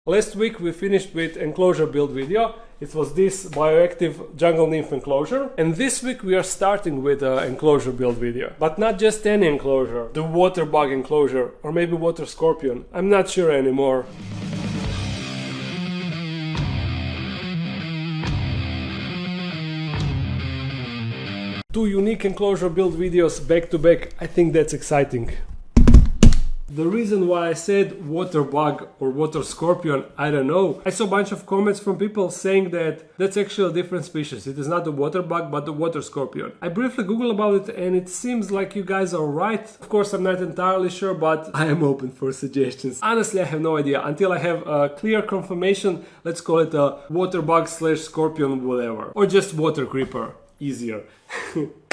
Last week we finished with enclosure build video. It was this bioactive jungle nymph enclosure, and this week we are starting with an enclosure build video. But not just any enclosure, the water bug enclosure, or maybe water scorpion, I'm not sure anymore. Two unique enclosure build videos back to back, I think that's exciting. The reason why I said water bug or water scorpion, I don't know. I saw a bunch of comments from people saying that that's actually a different species. It is not the water bug, but the water scorpion. I briefly googled about it and it seems like you guys are right. Of course, I'm not entirely sure, but I am open for suggestions. Honestly, I have no idea. Until I have a clear confirmation, let's call it a water bug / scorpion, whatever. Or just water creeper. Easier.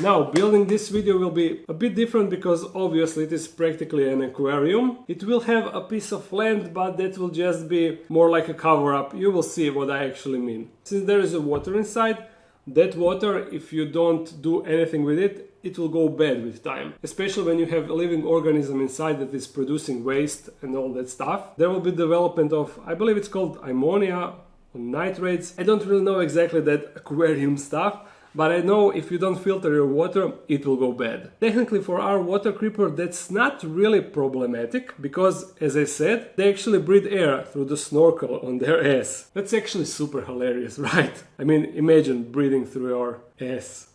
Now, building this video will be a bit different because obviously it is practically an aquarium. It will have a piece of land, but that will just be more like a cover-up. You will see what I actually mean. Since there is a water inside, that water, if you don't do anything with it, it will go bad with time. Especially when you have a living organism inside that is producing waste and all that stuff. There will be development of, I believe it's called ammonia or nitrates. I don't really know exactly that aquarium stuff. But I know if you don't filter your water, it will go bad. Technically for our water creeper, that's not really problematic because, as I said, they actually breathe air through the snorkel on their ass. That's actually super hilarious, right? I mean, imagine breathing through your ass.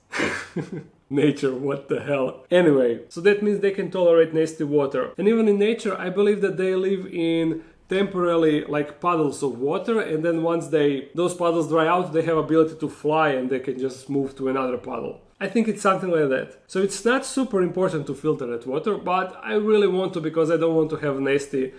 Nature, what the hell. Anyway, so that means they can tolerate nasty water. And even in nature, I believe that they live in temporarily like puddles of water, and then once those puddles dry out, they have ability to fly and they can just move to another puddle. I think it's something like that. So it's not super important to filter that water, but I really want to because I don't want to have nasty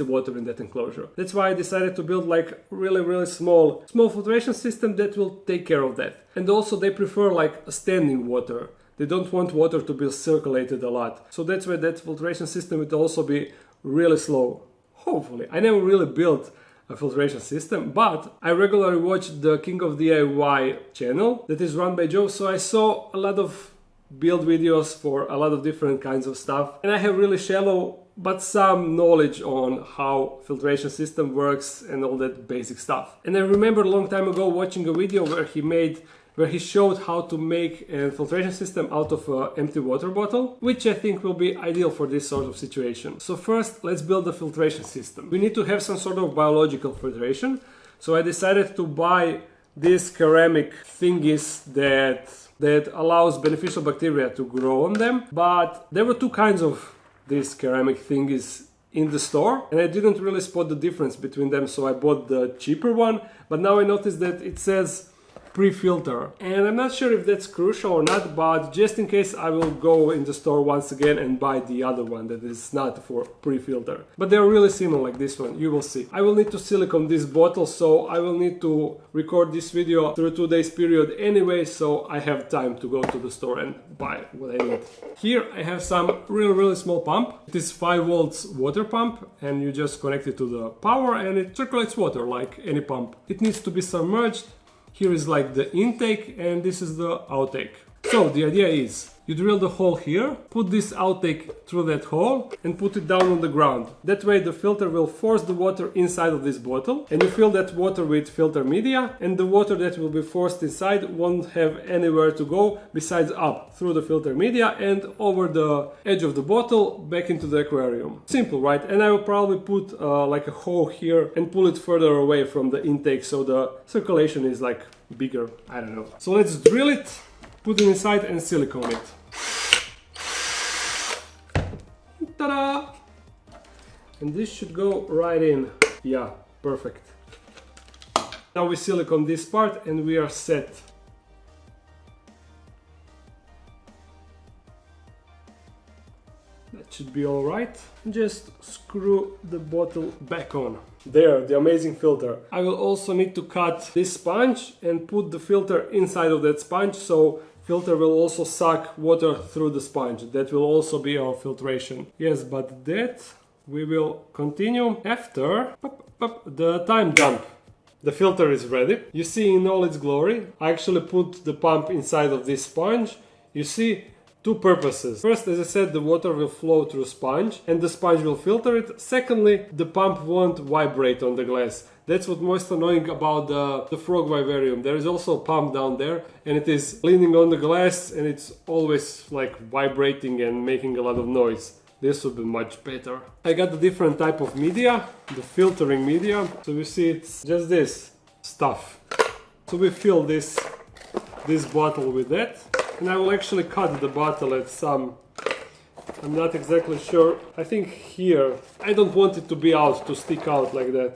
water in that enclosure. That's why I decided to build like really small filtration system that will take care of that. And also they prefer like a standing water. They don't want water to be circulated a lot. So that's why that filtration system will also be really slow. Hopefully. I never really built a filtration system, but I regularly watch the King of DIY channel that is run by Joe, so I saw a lot of build videos for a lot of different kinds of stuff, and I have really shallow but some knowledge on how filtration system works and all that basic stuff. And I remember a long time ago watching a video where he showed how to make a filtration system out of an empty water bottle, which I think will be ideal for this sort of situation. So first, let's build a filtration system. We need to have some sort of biological filtration. So I decided to buy these ceramic thingies that allows beneficial bacteria to grow on them. But there were two kinds of these ceramic thingies in the store, and I didn't really spot the difference between them, so I bought the cheaper one. But now I noticed that it says pre-filter, and I'm not sure if that's crucial or not, but just in case I will go in the store once again and buy the other one that is not for pre-filter. But they're really similar like this one, you will see. I will need to silicone this bottle, so I will need to record this video through a 2 days period anyway, so I have time to go to the store and buy what I need. Here I have some really small pump. It is 5 volts water pump, and you just connect it to the power and it circulates water like any pump. It needs to be submerged. Here is like the intake and this is the outtake. So the idea is you drill the hole here, put this outtake through that hole and put it down on the ground. That way the filter will force the water inside of this bottle, and you fill that water with filter media, and the water that will be forced inside won't have anywhere to go besides up through the filter media and over the edge of the bottle back into the aquarium. Simple, right? And I will probably put like a hole here and pull it further away from the intake so the circulation is like bigger. I don't know. So let's drill it, put it inside and silicone it. Ta-da! And this should go right in. Yeah, perfect. Now we silicone this part and we are set. That should be all right. Just screw the bottle back on. There, the amazing filter. I will also need to cut this sponge and put the filter inside of that sponge, so filter will also suck water through the sponge. That will also be our filtration. Yes, but that we will continue after the time jump. The filter is ready. You see in all its glory. I actually put the pump inside of this sponge. You see two purposes. First, as I said, the water will flow through sponge and the sponge will filter it. Secondly, the pump won't vibrate on the glass. That's what's most annoying about the frog vivarium. There is also a pump down there and it is leaning on the glass and it's always like vibrating and making a lot of noise. This would be much better. I got a different type of media, the filtering media. So you see it's just this stuff. So we fill this bottle with that. And I will actually cut the bottle at some, I'm not exactly sure, I think here. I don't want it to be out, to stick out like that.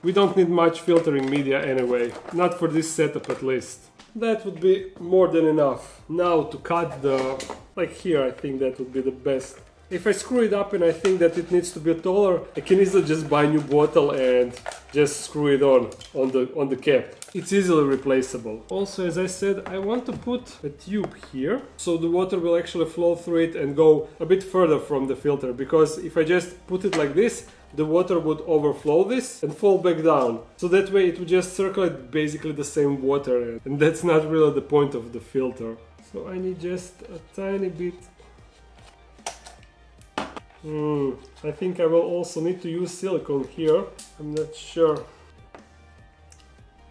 We don't need much filtering media anyway, not for this setup at least. That would be more than enough. Now to cut the, like here, I think that would be the best. If I screw it up and I think that it needs to be taller, I can easily just buy a new bottle and just screw it on the cap. It's easily replaceable. Also, as I said, I want to put a tube here, so the water will actually flow through it and go a bit further from the filter, because if I just put it like this, the water would overflow this and fall back down. So that way it would just circulate basically the same water, and that's not really the point of the filter. So I need just a tiny bit. I think I will also need to use silicone here. I'm not sure.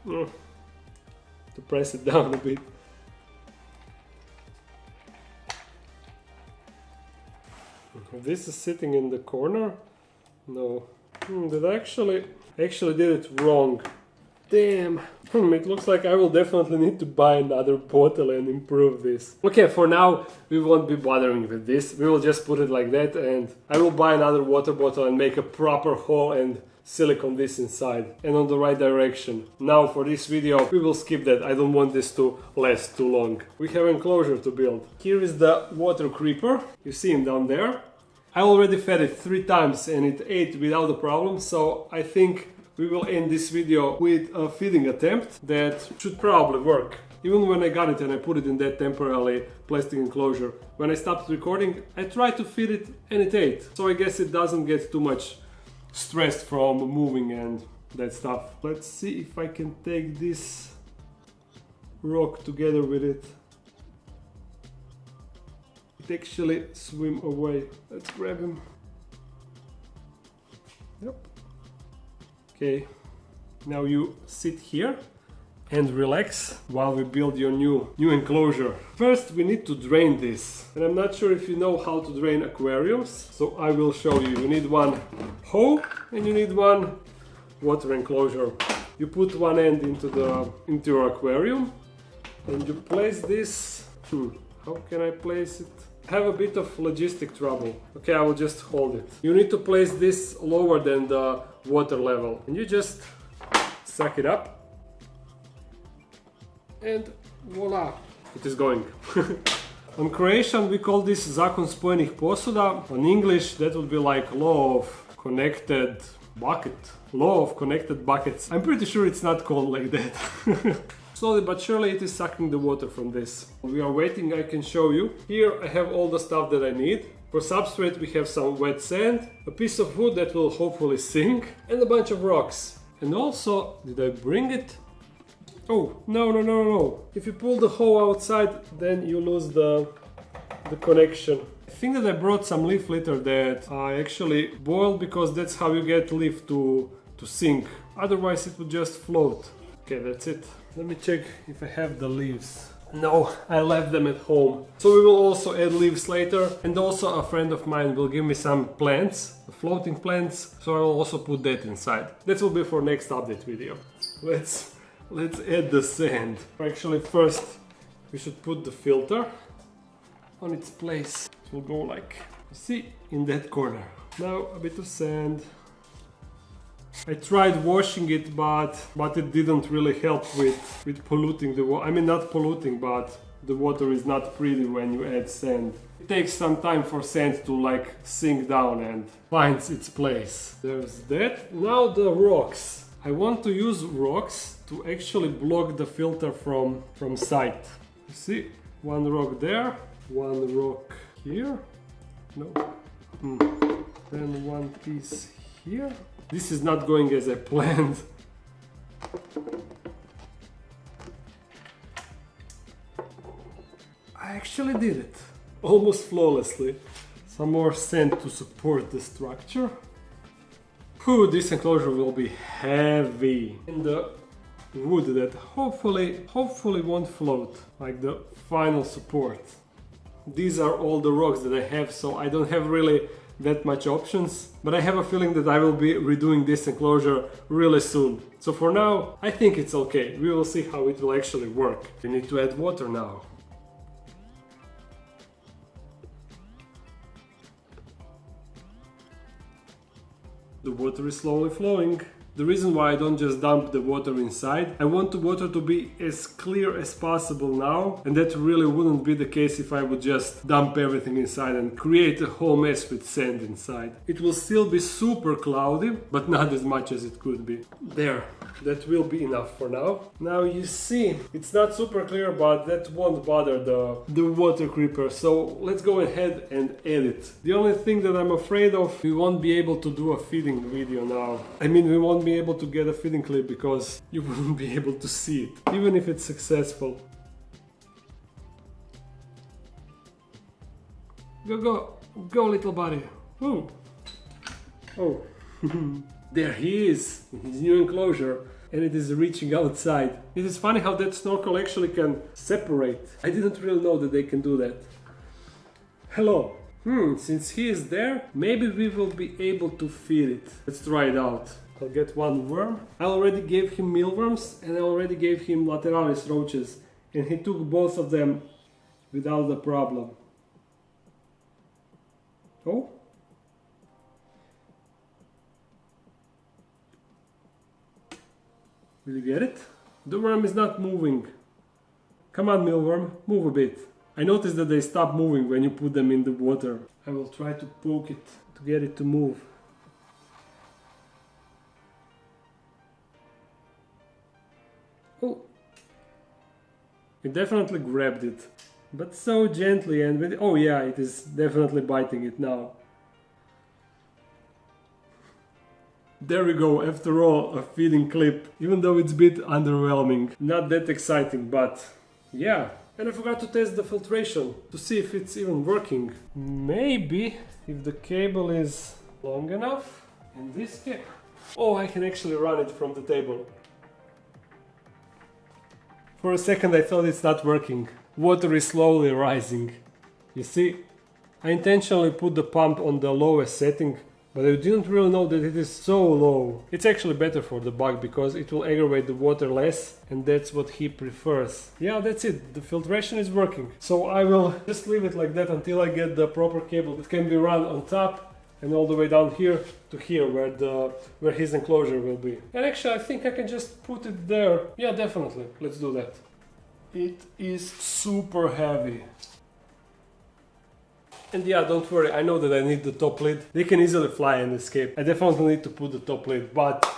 To press it down a bit. This is sitting in the corner. No. Did I actually did it wrong. Damn. It looks like I will definitely need to buy another bottle and improve this. Okay, for now we won't be bothering with this. We will just put it like that, and I will buy another water bottle and make a proper hole and silicone this inside and on the right direction. Now for this video we will skip that. I don't want this to last too long. We have enclosure to build. Here is the water creeper. You see him down there. I already fed it 3 times and it ate without a problem, so I think we will end this video with a feeding attempt that should probably work. Even when I got it and I put it in that temporarily plastic enclosure, when I stopped recording, I tried to feed it and it ate. So I guess it doesn't get too much stressed from moving and that stuff. Let's see if I can take this rock together with it. It actually swim away. Let's grab him. Yep. Okay, now you sit here and relax while we build your new enclosure. First we need to drain this, and I'm not sure if you know how to drain aquariums, so I will show you. You need one hoe and you need one water enclosure. You put one end into your aquarium and you place this. How can I place it? I have a bit of logistic trouble. Okay, I will just hold it. You need to place this lower than the water level and you just suck it up and voila, it is going. On Croatian we call this zakon spojenih posuda. On English that would be like law of connected bucket. Law of connected buckets. I'm pretty sure it's not called like that. Slowly but surely it is sucking the water from this. We are waiting, I can show you. Here I have all the stuff that I need. For substrate we have some wet sand, a piece of wood that will hopefully sink, and a bunch of rocks. And also, did I bring it? Oh, no. If you pull the hoe outside, then you lose the connection. I think that I brought some leaf litter that I actually boiled, because that's how you get leaf to sink. Otherwise it would just float. Okay, that's it. Let me check if I have the leaves. No, I left them at home. So we will also add leaves later, and also a friend of mine will give me some plants, floating plants, so I will also put that inside. That will be for next update video. Let's add the sand. Actually, first we should put the filter on its place. It will go like, see, in that corner. Now a bit of sand. I tried washing it, but it didn't really help with polluting the water. I mean, not polluting, but the water is not pretty when you add sand. It takes some time for sand to like sink down and finds its place. There's that. Now the rocks. I want to use rocks to actually block the filter from sight. You see, one rock there, one rock here. No. Then one piece here. This is not going as I planned. I actually did it. almost flawlessly. Some more sand to support the structure. Whew, this enclosure will be heavy. And the wood that hopefully won't float, like the final support. These are all the rocks that I have, so I don't have really that much options, but I have a feeling that I will be redoing this enclosure really soon. So for now, I think it's okay. We will see how it will actually work. We need to add water now. The water is slowly flowing. The reason why I don't just dump the water inside, I want the water to be as clear as possible now, and that really wouldn't be the case if I would just dump everything inside and create a whole mess with sand inside. It will still be super cloudy, but not as much as it could be. There, that will be enough for now. Now you see, it's not super clear, but that won't bother the water creeper, so let's go ahead and add it. The only thing that I'm afraid of, we won't be able to do a feeding video now. I mean, we won't be able to get a feeding clip because you wouldn't be able to see it, even if it's successful. Go little buddy. Ooh. Oh, there he is in his new enclosure, and it is reaching outside. It is funny how that snorkel actually can separate. I didn't really know that they can do that. Hello. Since he is there, maybe we will be able to feed it. Let's try it out. I'll get one worm. I already gave him mealworms and I already gave him lateralis roaches, and he took both of them without a problem. Oh? Will you get it? The worm is not moving. Come on, mealworm, move a bit. I noticed that they stop moving when you put them in the water. I will try to poke it to get it to move. Oh, it definitely grabbed it, but so gently and with, oh yeah, it is definitely biting it now. There we go, after all, a feeding clip, even though it's a bit underwhelming. Not that exciting, but yeah. And I forgot to test the filtration to see if it's even working. Maybe if the cable is long enough, and this cable, oh, I can actually run it from the table. For a second I thought it's not working. Water is slowly rising. You see, I intentionally put the pump on the lowest setting, but I didn't really know that it is so low. It's actually better for the bug because it will aggravate the water less, and that's what he prefers. Yeah, that's it. The filtration is working. So I will just leave it like that until I get the proper cable that can be run on top and all the way down here to here where his enclosure will be. And actually I think I can just put it there. Yeah, definitely. Let's do that. It is super heavy. And yeah, don't worry, I know that I need the top lid. They can easily fly and escape. I definitely need to put the top lid, but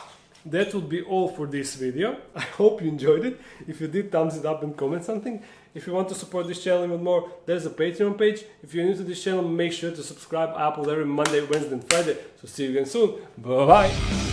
that would be all for this video. I hope you enjoyed it. If you did, thumbs it up and comment something. If you want to support this channel even more, there's a Patreon page. If you're new to this channel, make sure to subscribe. I upload every Monday, Wednesday and Friday. So see you again soon. Bye bye.